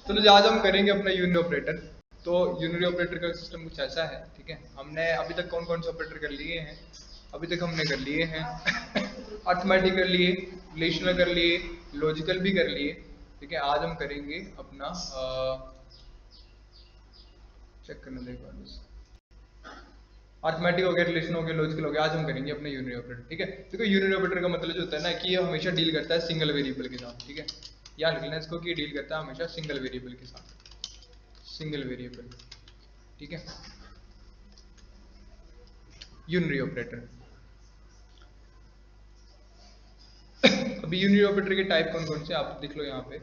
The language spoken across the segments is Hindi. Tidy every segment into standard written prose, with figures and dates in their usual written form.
चलो आज हम करेंगे अपना यूनिट ऑपरेटर। तो यूनिट ऑपरेटर का सिस्टम कुछ ऐसा है, ठीक है। हमने अभी तक कौन कौन से ऑपरेटर कर लिए हैं? अभी तक हमने कर लिए हैं अर्थमेटिक कर लिए, रिलेशनल कर लिए, लॉजिकल भी कर लिए, ठीक है। आज हम करेंगे अपना चेक करने देगा बस, अर्थमेटिक हो गया, रिलेशन हो गया, लॉजिकल हो गया। आज हम करेंगे अपना यूनिट ऑपरेटर, ठीक है। देखो यूनिट ऑपरेटर का मतलब जो होता है ना कि ये हमेशा डील करता है सिंगल वेरिएबल के साथ, ठीक है। याद रखना इसको कि डील करता है हमेशा सिंगल वेरिएबल के साथ, सिंगल वेरिएबल, ठीक है। यूनिट ऑपरेटर अभी यूनिट ऑपरेटर के टाइप कौन कौन से आप देख लो यहाँ पे।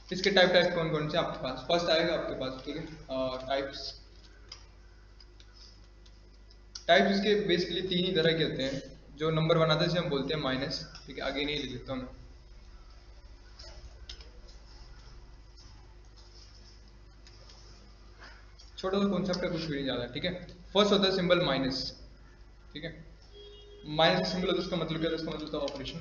इसके टाइप कौन कौन से आपके पास? फर्स्ट आएगा आपके पास, ठीक है, टाइप्स। टाइप्स इसके बेसिकली तीन ही तरह के होते हैं। जो नंबर बनाते हैं हम बोलते हैं माइनस, ठीक है। आगे नहीं लिख लेता हूँ मैं। छोटा सा कॉन्सेप्ट है, कुछ भी नहीं ज्यादा, ठीक है। फर्स्ट होता है सिंबल माइनस, ठीक है। माइनस का सिंबल होता है, उसका मतलब क्या होता है? उसका मतलब होता है ऑपरेशन।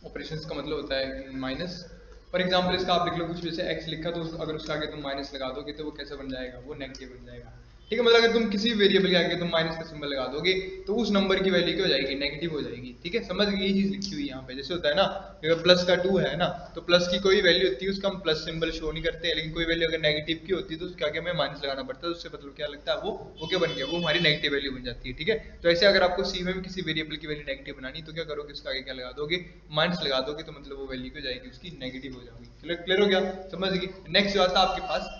ऑपरेशन का मतलब होता है माइनस। फॉर एग्जाम्पल इसका आप लिख लो कुछ, जैसे एक्स लिखा तो अगर उसके आगे तुम माइनस लगा दोगे तो वो कैसे बन जाएगा? वो नेगेटिव बन जाएगा, ठीक है। मतलब अगर तुम किसी वेरिएबल के आगे तुम माइनस का सिंबल लगा दोगे तो उस नंबर की वैल्यू क्या हो जाएगी? नेगेटिव हो जाएगी, ठीक है। समझ गए? ये चीज लिखी हुई यहाँ पे जैसे होता है ना, अगर प्लस का 2 है ना, तो प्लस की कोई वैल्यू होती है उसका हम प्लस सिंबल शो नहीं करते हैं, लेकिन कोई वैल्यू अगर नेगेटिव की होती है तो उसके आगे हमें माइनस लगाना पड़ता है। उससे मतलब क्या लगता है? वो क्या बन गया? वो हमारी नेगेटिव वैल्यू बन जाती है, ठीक है। तो ऐसे अगर आपको सी में भी किसी वेरिएबल की वैल्यू नेगेटिव बनानी तो क्या करोगे? उसके आगे क्या लगा दोगे? माइनस लगा दोगे, तो मतलब वो वैल्यू क्या जाएगी? उसकी नेगेटिव हो जाएगी। क्लियर हो गया? समझ गई? नेक्स्ट जो आता है आपके पास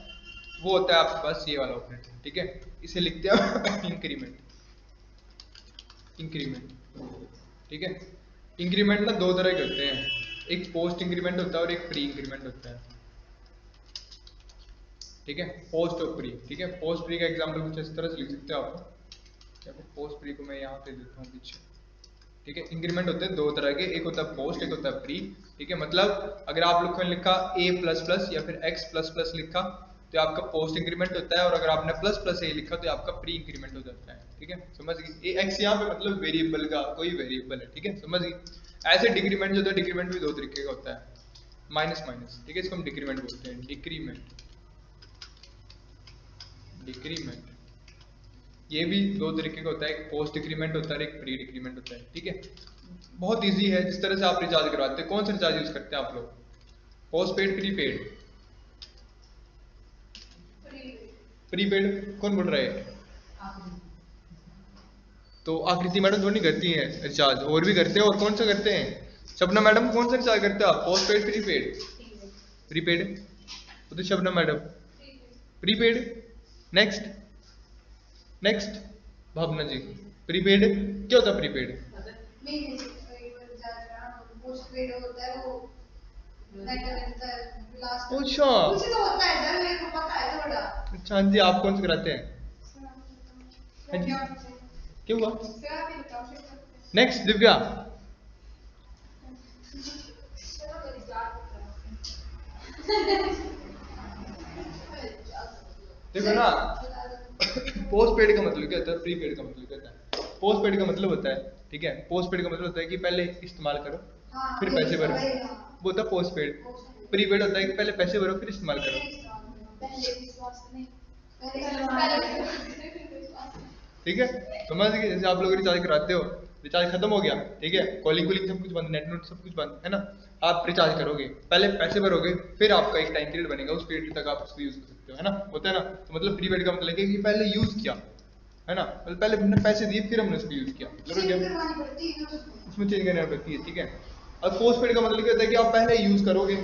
वो होता है आपके पास ये वाला ऑपरेटर, ठीक है। इसे लिखते हैं इंक्रीमेंट, इंक्रीमेंट, ठीक है। इंक्रीमेंट ना दो तरह के होते हैं, एक पोस्ट इंक्रीमेंट होता है और एक प्री इंक्रीमेंट होता है, ठीक है। पोस्ट और प्री, ठीक है। पोस्ट प्री का एग्जांपल कुछ इस तरह से लिख सकते हो आप। या पोस्ट प्री को मैं यहाँ पे देता हूँ पीछे, ठीक है। इंक्रीमेंट होते हैं दो तरह के, एक होता है पोस्ट, एक होता है प्री, ठीक है। मतलब अगर आप लोगों ने लिखा a प्लस प्लस या फिर x प्लस प्लस लिखा तो आपका पोस्ट इंक्रीमेंट होता है, और अगर आपने प्लस प्लस a लिखा तो आपका प्री इंक्रीमेंट हो जाता है, ठीक है। समझ गई? x यहाँ पे मतलब वेरिएबल का कोई वेरिएबल है, ठीक है। समझ गई? ऐसे डिक्रीमेंट जो होता है, डिक्रीमेंट भी दो तरीके का होता है, माइनस माइनस, ठीक है। इसको हम डिक्रीमेंट बोलते हैं, डिक्रीमेंट, डिक्रीमेंट। ये भी दो तरीके का होता है, एक पोस्ट डिक्रीमेंट होता है, एक प्री डिक्रीमेंट होता है, ठीक है। बहुत इजी है, जिस तरह से आप रिचार्ज करवाते हैं। कौन सा रिचार्ज यूज करते हैं आप लोग? Post paid, prepaid? प्रीपेड कौन बोल रहा है? तो आकृति मैडम थोड़ी नहीं करती हैं रिचार्ज, और भी करते हैं। और कौन सा करते हैं? शबनम मैडम कौन सा रिचार्ज करते हो आप? Post paid, prepaid? प्रीपेड। तो Shabnam madam prepaid. Next, next Bhavna ji, prepaid क्या होता है? प्रीपेड अच्छा, अच्छा हाँ जी। आप कौन से कराते हैं? हाँ जी, क्या हुआ? नेक्स्ट दिव्या, देखो ना, पोस्ट पेड का मतलब क्या होता है, प्री पेड का मतलब क्या होता है? पोस्ट पेड का मतलब होता है, ठीक है, पोस्ट पेड का मतलब होता है कि पहले इस्तेमाल करो फिर पैसे भरो, वो होता है पोस्ट पेड। प्री पेड होता है कि पहले पैसे भरो फिर इस्तेमाल करो, ठीक है। समझ गए? जैसे आप लोग रिचार्ज कराते हो, रिचार्ज खत्म हो गया, ठीक है, कॉलिंग कूलिंग सब कुछ बंद, नेट नोट सब कुछ बंद है ना, आप रिचार्ज करोगे, पहले पैसे भरोगे, फिर आपका एक टाइम पीरियड बनेगा, उस पीरियड तक आप उसको यूज कर सकते हो, है ना, होता है ना। तो मतलब प्रीपेड का मतलब है कि पहले यूज किया, है ना, मतलब पहले हमने पैसे दिए फिर हमने उसको यूज किया, उसमें चेंज करनी पड़ती है, ठीक है। और पोस्ट पेड का मतलब क्या होता है कि आप पहले यूज करोगे,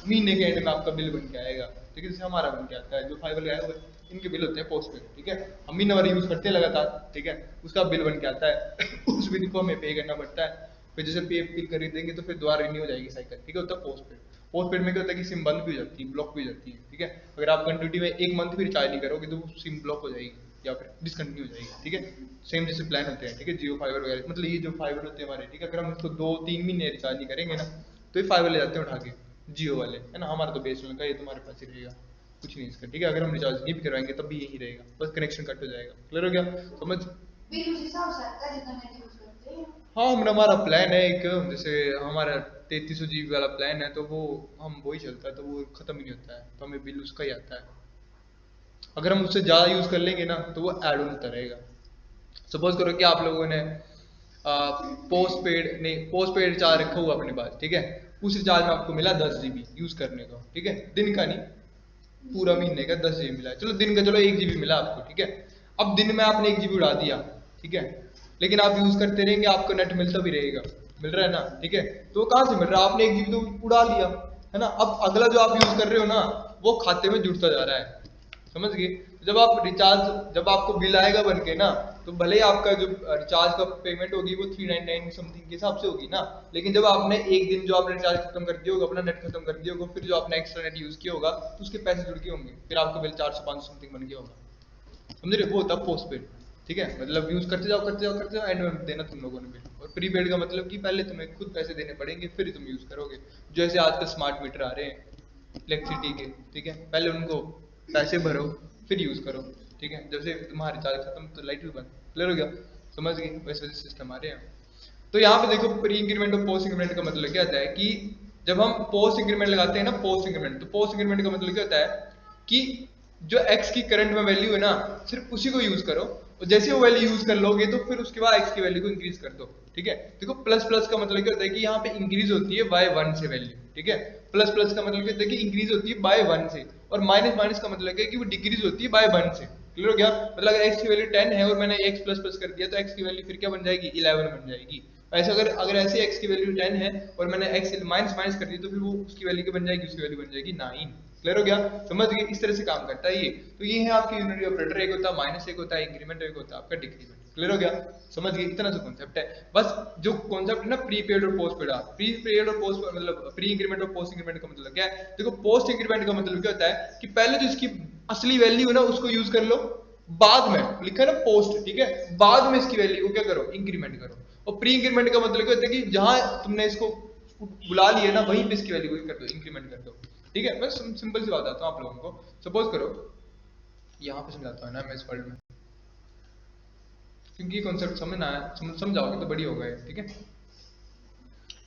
महीने के एंड में आपका बिल बन के आएगा, ठीक है। जैसे हमारा बन के आता है, जो फाइबर आया हुआ है इनके बिल होते हैं पोस्ट पेड, ठीक है। हम महीने भर यूज करते हैं लगातार, ठीक है, उसका बिल बन के आता है उस बिल को हमें पे करना पड़ता है, फिर जैसे पे कर देंगे तो फिर दोबारा रिन्यू हो जाएगी साइकिल, ठीक है, होता है पोस्ट पेड। पोस्ट पेड में क्या होता है कि सिम बंद भी हो जाती है, ब्लॉक भी हो जाती है, ठीक है। अगर आप कंटिन्यूटी में एक मंथ भी रिचार्ज नहीं करोगे तो वो सिम ब्लॉक हो जाएगी या फिर डिसकंटिन्यू हो जाएगी, ठीक है। सेम जैसे प्लान होते हैं, ठीक है, जियो फाइबर वगैरह, मतलब ये जो फाइबर होते हैं हमारे, ठीक है, अगर हम इसको 2-3 महीने रिचार्ज नहीं करेंगे ना तो ये फाइबर ले जाते हैं उठा के, जियो वाले, है ना। हमारा तो बेस का ये तुम्हारे पास ही रहेगा, कुछ नहीं इसका, ठीक है। अगर हम रिचार्ज नहीं भी करवाएंगे तब भी यही रहेगा, बस कनेक्शन कट हो जाएगा। क्लियर हो गया? समझ? बिल उस हिसाब से आता है जितना नेट यूज करते हैं। हाँ, हमारा प्लान है एक, जैसे हमारा 3300 जीबी वाला प्लान है, तो वो हम वही चलता है, तो वो खत्म ही नहीं होता है, तो हमें बिल उसका ही आता है। अगर हम उससे ज़्यादा यूज़ कर लेंगे ना तो वो ऐड ऑन होता रहेगा। सपोज करो कि आप लोगों ने पोस्ट पेड रिचार्ज रखा हुआ अपने पास, ठीक है। उस रिचार्ज में आपको मिला 10 GB यूज़ करने को, ठीक है, दिन का नहीं, पूरा महीने का 10 GB मिला है। चलो दिन का, चलो 1 GB मिला आपको, ठीक है। अब दिन में आपने 1 GB उड़ा दिया, ठीक है, लेकिन आप यूज़ करते रहेंगे, आपको नेट मिलता भी रहेगा, मिल रहा है ना, ठीक है। तो वो कहाँ से मिल रहा है? आपने 1 GB तो उड़ा लिया, है ना। अब अगला जो आप यूज़ कर रहे हो ना, वो खाते में जुड़ता जा रहा है, समझ गए। जब आप रिचार्ज, जब आपको बिल आएगा बन के ना, तो भले ही आपका जो रिचार्ज का पेमेंट होगी वो 399 समथिंग के हिसाब से होगी ना, लेकिन जब आपने एक दिन जो आपने रिचार्ज खत्म कर दिया होगा, अपना नेट खत्म कर दिया होगा, फिर जो आपने एक्स्ट्रा नेट यूज किया होगा तो उसके पैसे जुड़ के होंगे, फिर आपका बिल 400-500 समथिंग बन गया होगा, समझ रहे? वो होता है पोस्ट पेड, ठीक है। मतलब यूज करते जाओ करते जाओ करते जाओ, एंड में देना तुम लोगों ने बिल। और प्री पेड का मतलब कि पहले तुम्हें खुद पैसे देने पड़ेंगे, फिर तुम यूज करोगे। जैसे आजकल स्मार्ट मीटर आ रहे हैं इलेक्ट्रिसिटी के, ठीक है, पहले उनको पैसे भरो फिर यूज करो, ठीक है। जब से तुम्हारा रिचार्ज खत्म तो लाइट भी बंद। क्लियर हो गया? समझ गए? वैसे वैसे सिस्टम आ रहे हैं। तो यहाँ पे देखो, प्री इंक्रीमेंट और पोस्ट इंक्रीमेंट का मतलब क्या होता है कि जब हम पोस्ट इंक्रीमेंट लगाते हैं ना, पोस्ट इंक्रीमेंट, तो पोस्ट इंक्रीमेंट का मतलब क्या होता है कि जो एक्स की करंट में वैल्यू है ना, सिर्फ उसी को यूज करो, और जैसे वो वैल्यू यूज कर लोगे तो फिर उसके बाद एक्स की वैल्यू को इंक्रीज कर दो, ठीक है। देखो प्लस प्लस का मतलब क्या होता है कि यहाँ पे इंक्रीज होती है बाय 1 से वैल्यू, ठीक है। प्लस प्लस का मतलब क्या होता है कि इंक्रीज होती है बाय 1 से, और माइनस माइनस का मतलब है कि वो डिक्रीज होती है बाय 1 से। क्लियर हो गया? मतलब अगर एक्स की वैल्यू 10 है और मैंने एक्स प्लस प्लस कर दिया, तो एक्स की वैल्यू फिर क्या बन जाएगी? 11 बन जाएगी। ऐसे अगर अगर ऐसे एक्स की वैल्यू 10 है और मैंने एक्स माइनस माइनस कर दी, तो फिर वो उसकी वैल्यू क्या बन जाएगी? उसकी वैल्यू बन जाएगी 9। क्लियर हो गया? समझ गए? इस तरह से काम करता है ये। तो ये है आपकी यूनिटरी ऑपरेटर, एक होता है माइनस, एक होता है इंक्रीमेंट, एक होता है आपका डिक्रीमेंट। क्लियर हो गया? समझ गए? इतना सा कॉन्सेप्ट है बस। जो कॉन्सेप्ट है ना प्री पेड और पोस्ट पेड, प्री पेड और पोस्ट मतलब प्री इंक्रीमेंट और पोस्ट इंक्रीमेंट का मतलब क्या है? देखो पोस्ट इंक्रीमेंट का मतलब क्या होता है कि पहले जो इसकी असली वैल्यू है ना उसको यूज कर लो, बाद में लिखा है ना पोस्ट, ठीक है, बाद में इसकी वैल्यू को क्या करो? इंक्रीमेंट करो। और प्री इंक्रीमेंट का मतलब क्या होता है कि जहां तुमने इसको बुला लिया ना, वहीं पे इसकी वैल्यू को कर दो, इंक्रीमेंट कर दो, ठीक है। मैं सिंपल सी बात बताता हूँ आप लोगों को। सपोज करो, यहाँ पे समझाता हूँ ना मैं इस वर्ड में, क्योंकि कॉन्सेप्ट समझ ना आया, समझाओगे तो बड़ी होगा ये, ठीक है।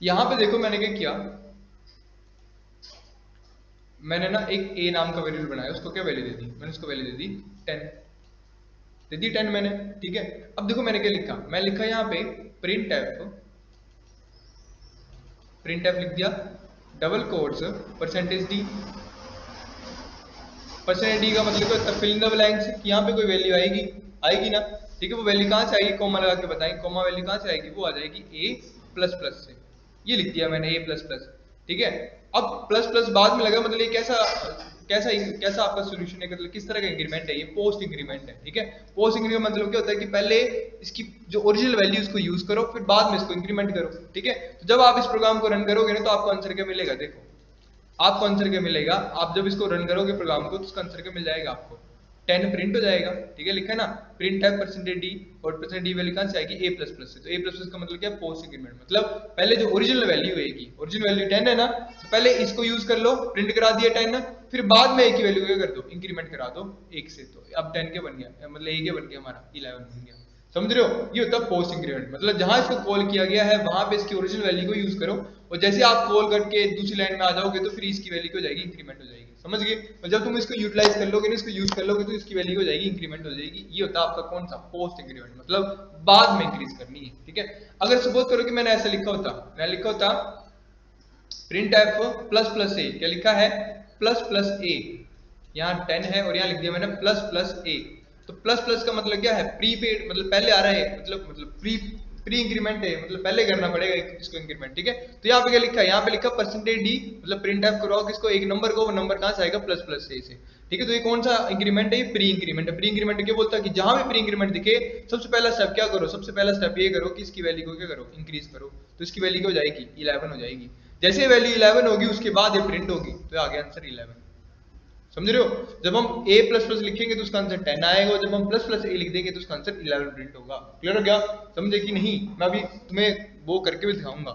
यहाँ पे देखो मैंने क्या किया, मैंने ना एक ए नाम का वेरिएबल बनाया, उसको क्या वैल्यू दे दी? मैंने उसको वैल्यू दे दी 10, दे दी 10 मैंने, ठीक है। अब देखो मैंने क्या लिखा, मैं लिखा यहाँ पे प्रिंट एफ, प्रिंट एफ लिख दिया, double quotes percentage D. Percentage D का मतलब क्या होता है? फिल इन द ब्लैंक्स, कि यहाँ पे कोई वैल्यू आएगी, आएगी ना, ठीक है। वो वैल्यू कहाँ से आएगी? कॉमा लगा के बताएंगे, कॉमा वैल्यू कहाँ से आएगी? वो आ जाएगी ए प्लस प्लस से। ये लिख दिया मैंने ए प्लस प्लस, ठीक है। अब प्लस प्लस बाद में लगा, मतलब ये कैसा कैसा कैसा आपका सोल्यूशन है, मतलब किस तरह का इंक्रीमेंट है? ये पोस्ट इंक्रीमेंट है, ठीक है। पोस्ट इंक्रीमेंट मतलब क्या होता है कि पहले इसकी जो ओरिजिनल वैल्यू उसको यूज करो, फिर बाद में इसको इंक्रीमेंट करो, ठीक है। तो जब आप इस प्रोग्राम को रन करोगे ना, तो आपको आंसर क्या मिलेगा? देखो आपको आंसर क्या मिलेगा, आप जब इसको रन करोगे प्रोग्राम को, तो उसका आंसर क्या मिल जाएगा आपको? 10 प्रिंट हो जाएगा, ठीक है। लिखा है ना प्रिंट है परसेंटेज डी, और परसेंटेज डी वैल्यू कहां से आएगी? ए प्लस प्लस से। तो ए प्लस प्लस का मतलब क्या है? Post increment. मतलब पहले जो ओरिजिनल वैल्यू आएगी, ओरिजिनल वैल्यू 10 है ना, तो पहले इसको यूज कर लो, प्रिंट करा दिया 10, फिर बाद में ए की वैल्यू क्या कर दो? इंक्रीमेंट करा दो 1 से। तो अब 10 क्या बन गया? मतलब ए क्या बन गया हमारा? 11 बन गया। समझ रहे हो? ये होता है पोस्ट इंक्रीमेंट, मतलब जहां इसको कॉल किया गया है वहां पे इसकी ओरिजिनल वैल्यू को यूज करो, और जैसे आप कॉल करके दूसरी लाइन में आ जाओगे तो फिर इसकी वैल्यू हो जाएगी? इंक्रीमेंट हो जाएगी। समझ गए? और जब तुम इसको यूटिलाइज कर लोगे ना, इसको यूज कर लोगे, तो इसकी वैल्यू हो जाएगी? इंक्रीमेंट हो जाएगी। ये होता है आपका कौन सा? पोस्ट इंक्रीमेंट, मतलब बाद में इंक्रीज करनी है, ठीक है। अगर सपोज करो कि मैंने ऐसा लिखा होता, मैं लिखा होता प्रिंट एफ प्लस प्लस ए, क्या लिखा है? प्लस प्लस ए। यहाँ 10 है और यहाँ लिख दिया मैंने प्लस प्लस ए। तो प्लस प्लस का मतलब क्या है? प्रीपेड, मतलब पहले आ रहा है, मतलब प्री इंक्रीमेंट है, मतलब पहले करना पड़ेगा इसको इंक्रीमेंट, ठीक है। तो यहाँ पे क्या लिखा है? यहाँ पे लिखा परसेंटेज डी, मतलब प्रिंट एफ करो किसको? एक नंबर को, वो नंबर कहाँ से आएगा? प्लस प्लस ए से, ठीक है। तो ये कौन सा इंक्रीमेंट है? ये प्री इंक्रीमेंट है। प्री इंक्रीमेंट क्या बोलता है कि जहां भी प्री इंक्रीमेंट दिखे, सबसे पहला स्टेप क्या करो? सबसे पहला स्टेप ये करो कि इसकी वैल्यू को क्या करो? इंक्रीज करो। तो इसकी वैल्यू क्या हो जाएगी? 11 हो जाएगी। जैसे वैल्यू 11 होगी उसके बाद ये प्रिंट होगी, तो आ गया आंसर 11। समझ रहे हो? जब हम a प्लस प्लस लिखेंगे तो उसका आंसर 10 आएगा, और जब हम प्लस प्लस a लिख देंगे तो उसका आंसर 11 प्रिंट होगा। क्लियर हो गया? समझे कि नहीं? मैं अभी तुम्हें वो करके भी दिखाऊंगा,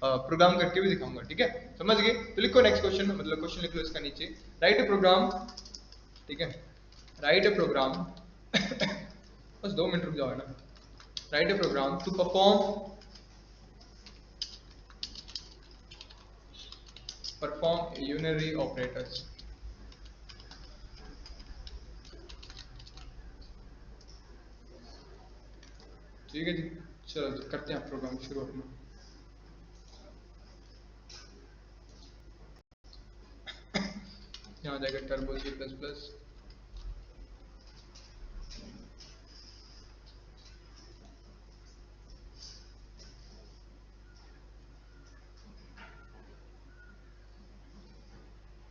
प्रोग्राम करके भी दिखाऊंगा, ठीक है। समझ गए? तो लिखो नेक्स्ट क्वेश्चन, मतलब क्वेश्चन लिख लो इसका नीचे, राइट प्रोग्राम ठीक है, राइट ए प्रोग्राम बस 2 मिनट रुक जाओ है ना, write a program to perform unary operators. ठीक है जी, चलो तो करते हैं प्रोग्राम शुरू अपना। यहाँ जाएगा टर्बो C++,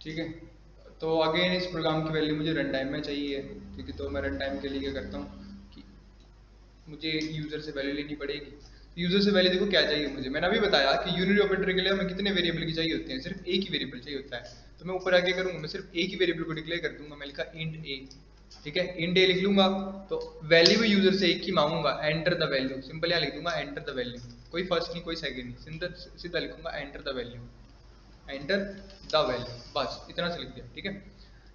ठीक है। तो अगेन इस प्रोग्राम की वैल्यू मुझे रन टाइम में चाहिए, ठीक है। तो मैं रन टाइम के लिए क्या करता हूँ कि मुझे यूजर से वैल्यू लेनी पड़ेगी। यूजर से वैल्यू देखो क्या चाहिए मुझे, मैंने अभी बताया कि यूनिरी ऑपरेटर के लिए हमें कितने वेरिएबल की चाहिए होते हैं, सिर्फ एक ही वेरिएबल चाहिए होता है। तो मैं ऊपर आगे करूँगा, मैं सिर्फ एक ही वेरिएबल को डिक्लेयर कर दूंगा, मैं लिखा इंट ए, ठीक है, इंट ए लिख लूंगा। तो वैल्यू भी यूजर से एक ही मांगूंगा, एंटर द वैल्यू, सिंपल यहाँ लिख दूंगा एंटर द वैल्यू, कोई फर्स्ट नहीं कोई सेकंड नहीं, सीधा लिखूंगा enter the value, enter the value, बस इतना से लिख दिया, ठीक है।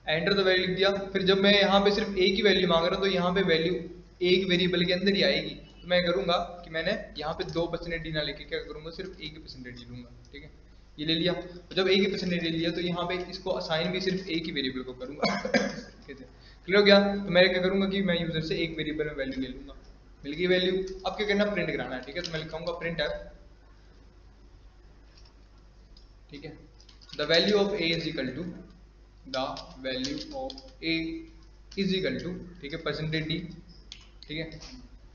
एंटर द वैल्यू लिख दिया। फिर जब मैं यहाँ पे सिर्फ एक ही वैल्यू मांग रहा हूँ तो यहाँ पे वैल्यू एक वेरिएबल के अंदर ही आएगी। तो मैं करूंगा कि मैंने यहाँ पे 2% डी ना लेके क्या करूंगा, सिर्फ 1% डी लूंगा, ठीक है। ये ले लिया, तो जब 1% ले लिया तो यहाँ पे इसको असाइन भी सिर्फ एक ही वेरिएबल को करूंगा क्लियर हो गया। तो मैं क्या करूंगा कि मैं यूजर से एक वेरिएबल में वैल्यू ले लूंगा, मिल गई वैल्यू। अब क्या करना, प्रिंट कराना है, ठीक है। तो मैं लिखाऊंगा प्रिंट एफ, ठीक है, the value of A is equal to, the value of A is equal to, ठीक है, परसेंटेज डी, ठीक है।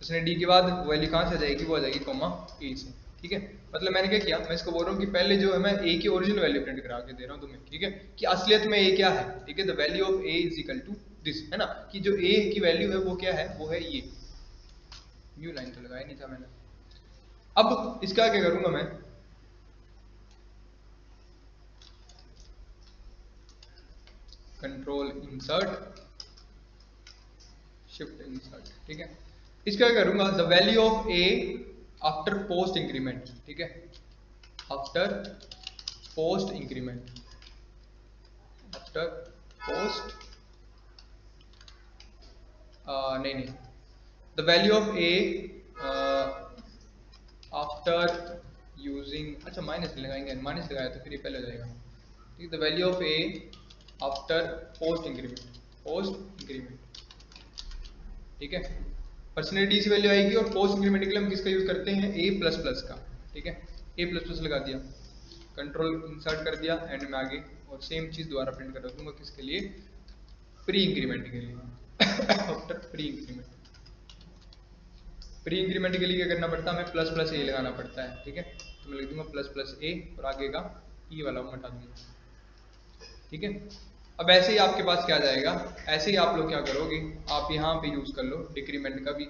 परसेंटेज डी के बाद वैल्यू कहाँ से आ जाएगी, वो आ जाएगी कॉमा ए से, ठीक है। मतलब मैंने क्या किया, मैं इसको बोल रहा हूँ कि पहले जो है मैं ए की ओरिजिनल वैल्यू प्रिंट करा के दे रहा हूँ तुम्हें, ठीक है, कि असलियत में ए क्या है, ठीक है। The value of A is equal to this, है ना, कि जो ए की वैल्यू है वो क्या है, वो है ये। न्यू लाइन तो लगाया नहीं था मैंने। अब इसका क्या करूंगा मैं, कंट्रोल इंसर्ट, शिफ्ट इंसर्ट, ठीक है। इसका क्या करूंगा, the value of A after post increment, ठीक है, after post increment, after post नहीं नहीं, the value of A after using, अच्छा माइनस लगाएंगे, माइनस लगाया तो फिर ये पहले हो जाएगा, ठीक है। The value of A after post increment, post increment, ठीक है। परसेंटेज डी से वैल्यू आएगी, और पोस्ट इंक्रीमेंट के लिए हम किसका यूज करते हैं, ए प्लस प्लस का, ठीक है। ए प्लस प्लस लगा दिया, कंट्रोल इंसर्ट कर दिया, एंड में आगे, और सेम चीज दोबारा प्रिंट कर दूंगा, किसके लिए, प्री इंक्रीमेंट के लिए after pre increment. Pre increment के लिए क्या करना पड़ता है, हमें प्लस प्लस ए लगाना पड़ता है, ठीक है। तो मैं लिख दूंगा प्लस प्लस ए, और आगे का ई वाला हटा दूंगा, ठीक है। अब ऐसे ही आपके पास क्या जाएगा, ऐसे ही आप लोग क्या करोगे, आप यहाँ पे यूज कर लो डिक्रीमेंट का भी,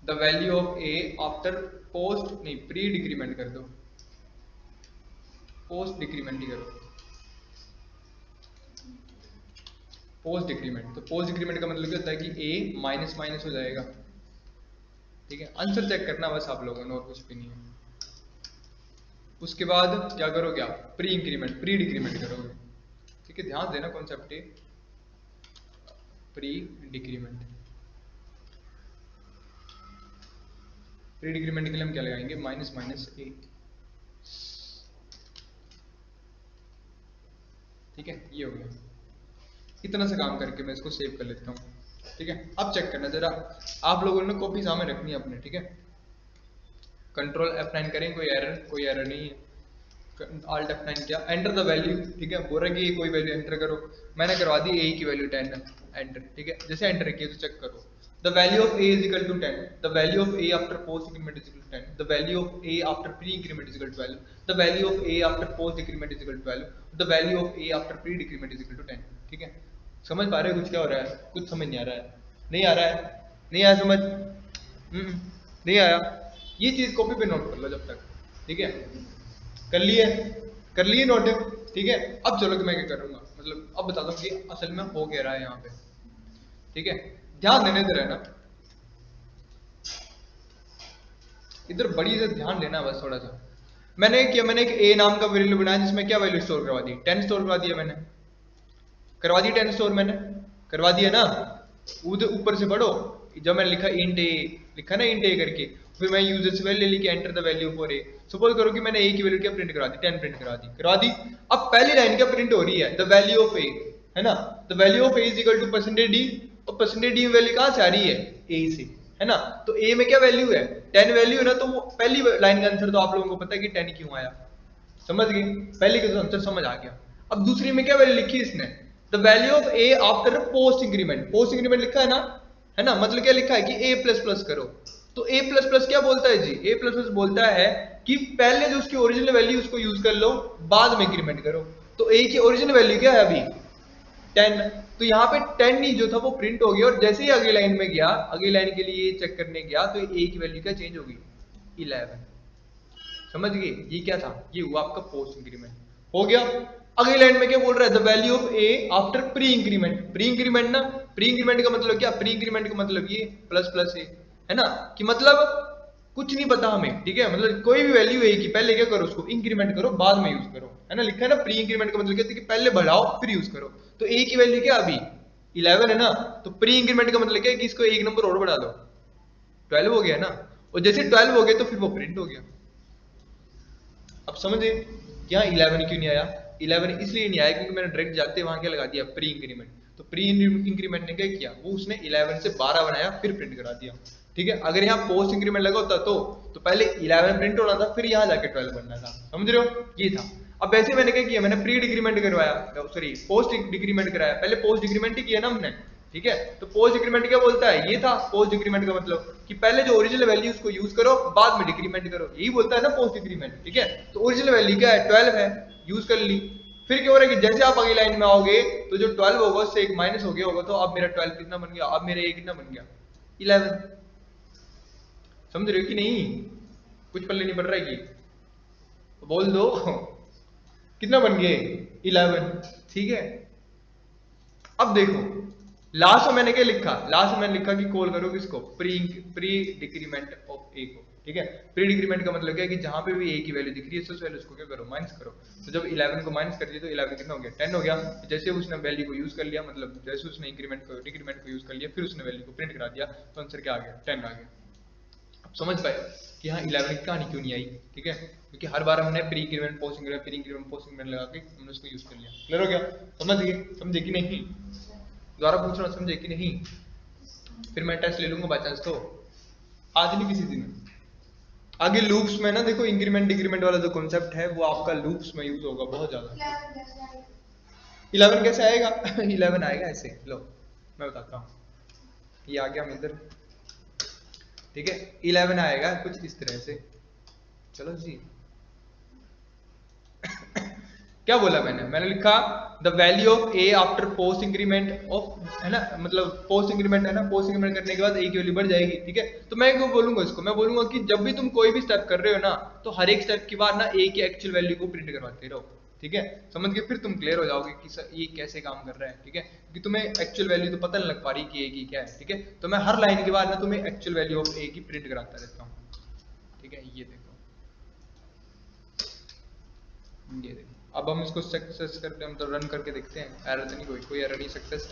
the value of A after post, नहीं प्री डिक्रीमेंट कर दो, पोस्ट डिक्रीमेंट ही करो, पोस्ट डिक्रीमेंट। तो पोस्ट डिक्रीमेंट का मतलब क्या होता है कि ए माइनस माइनस हो जाएगा, ठीक है। आंसर चेक करना बस आप लोगों ने, और कुछ भी नहीं है। उसके बाद क्या करोगे आप, प्री इंक्रीमेंट, प्री डिक्रीमेंट करोगे, ठीक है। ध्यान देना कॉन्सेप्ट है, प्री डिक्रीमेंट। प्री डिक्रीमेंट के लिए हम क्या लगाएंगे, माइनस माइनस ए, ठीक है। ये हो गया, इतना सा काम करके मैं इसको सेव कर लेता हूँ, ठीक है। अब चेक करना जरा, आप लोगों ने कॉपी सामने रखनी है अपने, ठीक है। कंट्रोल F9 करें, कोई एरर नहीं है। Alt F9 किया, एंटर द वैल्यू, ठीक है। बोल रहा है कि कोई वैल्यू एंटर करो, मैंने करवा दी ए की वैल्यू 10 एंटर, ठीक है। जैसे एंटर किया तो चेक करो, the value of A is equal to 10, the value of A after post increment is equal to 10, the value of A after pre increment is equal to 12, the value of A after post increment is equal to 12, the value of A after pre decrement is equal to 10, ठीक है। समझ पा रहे हो कुछ क्या हो रहा है, कुछ समझ नहीं आ रहा है, नहीं आ रहा है, नहीं आया समझ, नहीं आया। ये चीज कॉपी पे नोट कर लो जब तक, ठीक है। कर लिए नोट, ठीक है। अब चलो कि मैं क्या करूंगा, मतलब अब बताता हूँ कि असल में हो क्या रहा है यहाँ पे, ठीक है। ध्यान देने दे रहना, इधर बड़ी से ध्यान देना बस थोड़ा सा। मैंने किया, मैंने एक ए नाम का वेरिएबल बनाया जिसमें क्या वैल्यू स्टोर करवा दी, 10 स्टोर करवा दिया मैंने, करवा दी 10 स्टोर मैंने, करवा दिया ना। उधर ऊपर से पढ़ो, जब मैंने लिखा इंट ए, लिखा ना इंट ए करके, फिर मैं यूजर से वैल्यू लेके enter the value for a. Suppose करो कि मैंने ए की वैल्यू क्या प्रिंट करा दी, 10 प्रिंट करा दी। अब पहली लाइन क्या प्रिंट हो रही है, द वैल्यू ऑफ ए, है ना। The value of A is equal to percentage D, और परसेंटेज डी वैल्यू कहां से आ रही है, ए से, है ना। तो ए में क्या वैल्यू है, 10 वैल्यू है ना, तो वो पहली लाइन का आंसर तो आप लोगों को पता है कि 10 क्यों आया, समझ गए, पहले का तो आंसर समझ आ गया। अब दूसरी में क्या वैल्यू लिखी इसने, the value of A after post increment, post increment लिखा है ना, मतलब क्या लिखा है कि ए प्लस प्लस करो। तो ए प्लस प्लस क्या बोलता है जी, ए प्लस प्लस बोलता है कि पहले जो उसकी ओरिजिनल वैल्यू उसको यूज कर लो, बाद में इंक्रीमेंट करो। तो ए की ओरिजिनल वैल्यू क्या है अभी 10, तो यहाँ पे 10 ही जो था वो प्रिंट हो गया, और जैसे ही अगली लाइन में गया, अगली लाइन के लिए चेक करने गया, तो ए की वैल्यू क्या चेंज होगी 11, समझ गए। ये क्या था, ये हुआ आपका पोस्ट इंक्रीमेंट, हो गया। अगली लाइन में क्या बोल रहा है, the value of A after pre increment, pre increment ना, प्री इंक्रीमेंट का मतलब क्या, प्री इंक्रीमेंट का मतलब ये प्लस प्लस ए, है ना, कि मतलब कुछ नहीं पता हमें, ठीक है, मतलब कोई भी वैल्यू है कि पहले क्या करो, उसको इंक्रीमेंट करो, बाद में यूज करो, है ना, लिखा है ना। प्री इंक्रीमेंट का मतलब क्या है कि पहले बढ़ाओ फिर यूज करो। तो ए की वैल्यू क्या अभी 11 है ना, तो प्री इंक्रीमेंट का मतलब क्या है कि इसको एक नंबर और बढ़ा दो, 12 हो गया ना, और जैसे 12 हो गया तो फिर वो प्रिंट हो गया। अब समझे यहाँ 11 क्यों नहीं आया, 11 इसलिए नहीं आया क्योंकि मैंने डायरेक्ट जाते वहां क्या लगा दिया, प्री इंक्रीमेंट। तो प्री इंक्रीमेंट ने क्या किया, वो उसने 11 से 12 बनाया फिर प्रिंट करा दिया, ठीक है। अगर यहाँ पोस्ट इंक्रीमेंट लगा होता तो पहले 11 प्रिंट होना था, फिर यहाँ जाके 12 बनना था, समझ रहे हो, ये था। अब वैसे मैंने क्या किया, मैंने प्री डिक्रीमेंट करवाया, सॉरी पोस्ट डिक्रीमेंट कराया, पहले पोस्ट डिक्रीमेंट ही किया ना हमने, ठीक है। तो पोस्ट डिक्रीमेंट क्या बोलता है, ये था पोस्ट डिक्रीमेंट का मतलब कि पहले जो ओरिजिनल वैल्यू उसको यूज करो, बाद में डिक्रीमेंट करो, यही बोलता है ना पोस्ट डिक्रीमेंट, ठीक है। तो ओरिजिनल वैल्यू क्या है 12 है, यूज कर ली। फिर क्या हो रहा है कि जैसे आप अगली लाइन में आओगे तो जो 12 होगा उससे एक माइनस हो गया होगा, तो अब मेरा 12 कितना बन गया, अब मेरा ए कितना बन गया 11, समझ रहे हो कि नहीं, कुछ पल्ले नहीं पड़ रहा है कि, तो बोल दो कितना बन गए 11, ठीक है। अब देखो लास्ट में मैंने क्या लिखा, लास्ट में मैंने लिखा कि कॉल करो किसको, प्री डिक्रीमेंट ऑफ ए को, ठीक है। प्री डिक्रीमेंट का मतलब क्या है कि जहां पे भी ए की वैल्यू दिख रही है सबसे पहले उसको क्या करो, माइनस करो। तो जब 11 को माइनस कर दिया तो 11 कितना हो गया 10 हो गया। जैसे उसने वैल्यू को यूज कर लिया, मतलब जैसे उसने इंक्रीमेंट को डिक्रीमेंट को यूज कर लिया, फिर उसने वैल्यू को प्रिंट करा दिया, तो आंसर क्या आ गया 10 आ गया। अब समझ पाए कि यहाँ 11 की कहानी क्यों नहीं आई, ठीक है, क्योंकि हर बार हमने pre increment post increment pre increment post increment लगा के हमने उसको यूज कर लिया। क्लियर हो गया, समझ गए, समझे कि नहीं, दोबारा पूछ रहा हूँ समझे कि नहीं, फिर मैं टेस्ट ले लूंगा बाय चांस, तो आज नहीं किसी दिन। आगे लूप्स में ना देखो इंक्रीमेंट डिक्रीमेंट वाला जो कॉन्सेप्ट है वो आपका लूप्स में यूज होगा बहुत ज्यादा। 11 कैसे आएगा 11 आएगा ऐसे, लो मैं बताता हूँ, ये आ गया हम इधर, ठीक है। 11 आएगा कुछ इस तरह से, चलो जी क्या बोला मैंने लिखा the value of A after post increment of, है ना, मतलब पोस्ट इंक्रीमेंट है ना, पोस्ट इंक्रीमेंट करने के बाद ए की वैल्यू बढ़ जाएगी, ठीक है। तो मैं क्यों बोलूंगा इसको, मैं बोलूंगा कि जब भी तुम कोई भी स्टेप कर रहे हो ना, तो हर एक स्टेप के बाद ना ए की एक्चुअल वैल्यू को प्रिंट करवाते रहो, ठीक है। समझ के फिर तुम क्लियर हो जाओगे कि सर ये कैसे काम कर रहा है, ठीक है, क्योंकि तुम्हें एक्चुअल वैल्यू तो पता नहीं लग पा रही कि ए की क्या है, ठीक है। तो मैं हर लाइन के बाद ना तुम्हें एक्चुअल वैल्यू ऑफ ए की प्रिंट कराता रहता हूँ, ठीक है। ये देखो, ये देखो, अब हम इसको सक्सेस करते हैं, मतलब रन करके देखते हैं, एरर तो नहीं, कोई एरर नहीं, सक्सेस।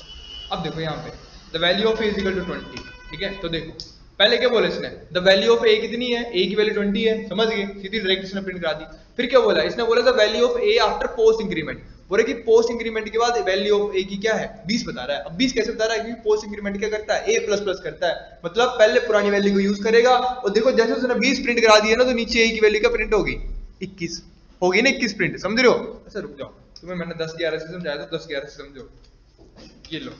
अब देखो यहाँ पे the value of A is equal to 20, ठीक है। तो देखो पहले क्या बोला इसने, द वैल्यू ऑफ ए कितनी है, ए की वैल्यू 20 है, समझ गए, सीधी डायरेक्ट इसने प्रिंट करा दी। फिर क्या बोला इसने, बोला the value of A after post increment, बोले कि पोस्ट इंक्रीमेंट के बाद वैल्यू ऑफ ए की क्या है 20 बता रहा है। अब 20 कैसे बता रहा है, क्योंकि पोस्ट इंक्रीमेंट क्या करता है, ए प्लस प्लस करता है, मतलब पहले पुरानी वैल्यू को यूज करेगा, और देखो जैसे उसने 20 प्रिंट करा दिया ना, तो नीचे ए की वैल्यू क्या प्रिंट होगी 21 होगी ना, 21 प्रिंट, समझ रहे हो। अच्छा रुक जाओ, तुम्हें मैंने 10-11 से समझाया तो 10-11 से समझो, ये लो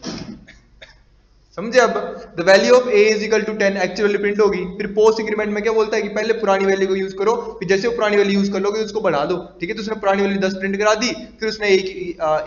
समझे। अब the value of A is equal to 10 actually print होगी। फिर पोस्ट इंक्रीमेंट में क्या बोलता है कि पहले पुरानी वैल्यू को यूज करो, फिर जैसे वो पुरानी वैल्यू यूज कर लोगे उसको बढ़ा दो, ठीक है। तो उसने पुरानी वैल्यू 10 प्रिंट करा दी, फिर उसने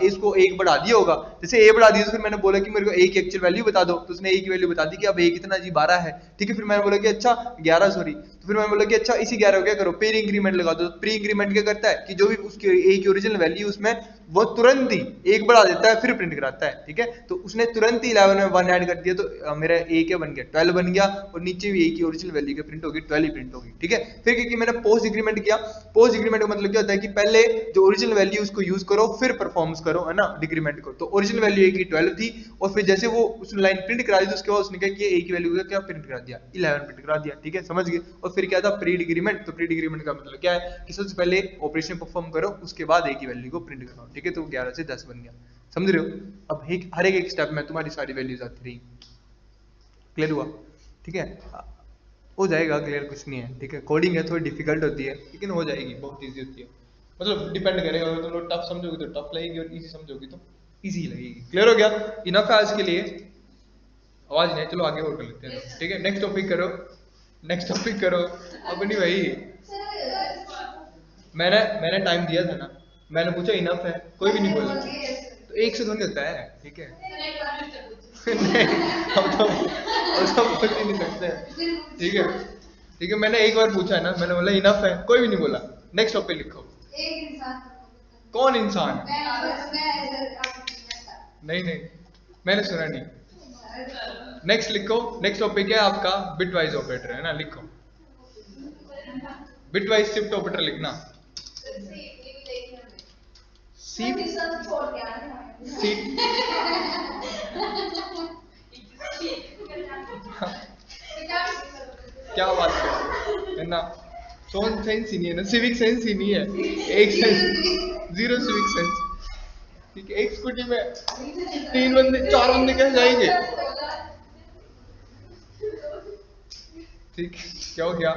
इसको 1 बढ़ा दिया होगा, जैसे ए बढ़ा दिया तो फिर मैंने बोला कि मेरे को ए की एक्चुअल वैल्यू बता दो, तो उसने ए की वैल्यू बता दी कि अब ए कितना जी 12 है, ठीक है। फिर मैंने बोला कि अच्छा 11 सॉरी, तो फिर मैंने बोला कि अच्छा इसी 11 को क्या करो प्री इंक्रीमेंट लगा दो। प्री इंक्रीमेंट क्या करता है कि जो भी उसकी ए की ओरिजिनल वैल्यू उसमें वो तुरंत ही 1 बढ़ा देता है फिर प्रिंट कराता है, ठीक है। तो उसने तुरंत ही 11 में 1 ऐड कर दिया तो मेरा ए क्या बन गया 12 बन गया, और नीचे भी ए की ओरिजिनल वैल्यू क्या प्रिंट होगी 12 ही प्रिंट होगी। ठीक है, फिर क्योंकि मैंने पोस्ट डिक्रीमेंट किया, पोस्ट डिक्रीमेंट का मतलब क्या होता है कि पहले जो ओरिजिनल वैल्यू उसको यूज करो फिर परफॉर्म्स करो, है ना, डिक्रीमेंट को। तो ओरिजिनल वैल्यू ए की 12 थी, और फिर जैसे वो उसने लाइन प्रिंट करा दी तो उसके बाद उसने क्या किया, ए की वैल्यू का क्या प्रिंट करा दिया 11 प्रिंट करा दिया। ठीक है, समझ गए। और फिर क्या था प्री डिक्रीमेंट, तो प्री डिक्रीमेंट का मतलब क्या है कि सबसे पहले ऑपरेशन परफॉर्म करो उसके बाद ए की वैल्यू को प्रिंट करो। ठीक है, तो 11 से 10 बन गया, समझ रहे हो। अब हर एक स्टेप में तुम्हारी सारी वैल्यूज आती रही। क्लियर हुआ? ठीक है, हो जाएगा क्लियर, कुछ नहीं है। ठीक है, कोडिंग है थोड़ी डिफिकल्ट होती है लेकिन हो जाएगी, बहुत इजी होती है। मतलब डिपेंड करेगा, अगर तुम लोग टफ समझोगे तो टफ लगेगी और इजी समझोगे तो इजी लगेगी। क्लियर हो गया? इनफ है आज के लिए, आवाज नहीं, चलो आगे और कर लेते हैं। ठीक है, नेक्स्ट टॉपिक करो, नेक्स्ट टॉपिक करो। अब नहीं भाई, मैंने टाइम दिया था ना, मैंने पूछा इनफ है, कोई भी नहीं बोला, तो एक से थोड़ी होता है। ठीक है नहीं, हम तो बोल ही नहीं सकते। ठीक है, ठीक है, मैंने एक बार पूछा है ना, मैंने बोला इनफ है, कोई भी नहीं बोला। नेक्स्ट टॉपिक लिखो। एक इंसान। कौन इंसान? मैं नहीं, मैंने सुना नहीं। नेक्स्ट लिखो, नेक्स्ट टॉपिक है आपका बिटवाइज ऑपरेटर, है ना, लिखो बिटवाइज शिफ्ट ऑपरेटर लिखना। सी सी क्या बात है ना, सोन सेंस ही नहीं है ना, सिविक सेंस ही नहीं है, एक सेंस, जीरो सिविक सेंस। ठीक है, एक स्कूटी में 3 बंदे 4 बंदे कैसे जाएंगे? ठीक, क्या हो गया?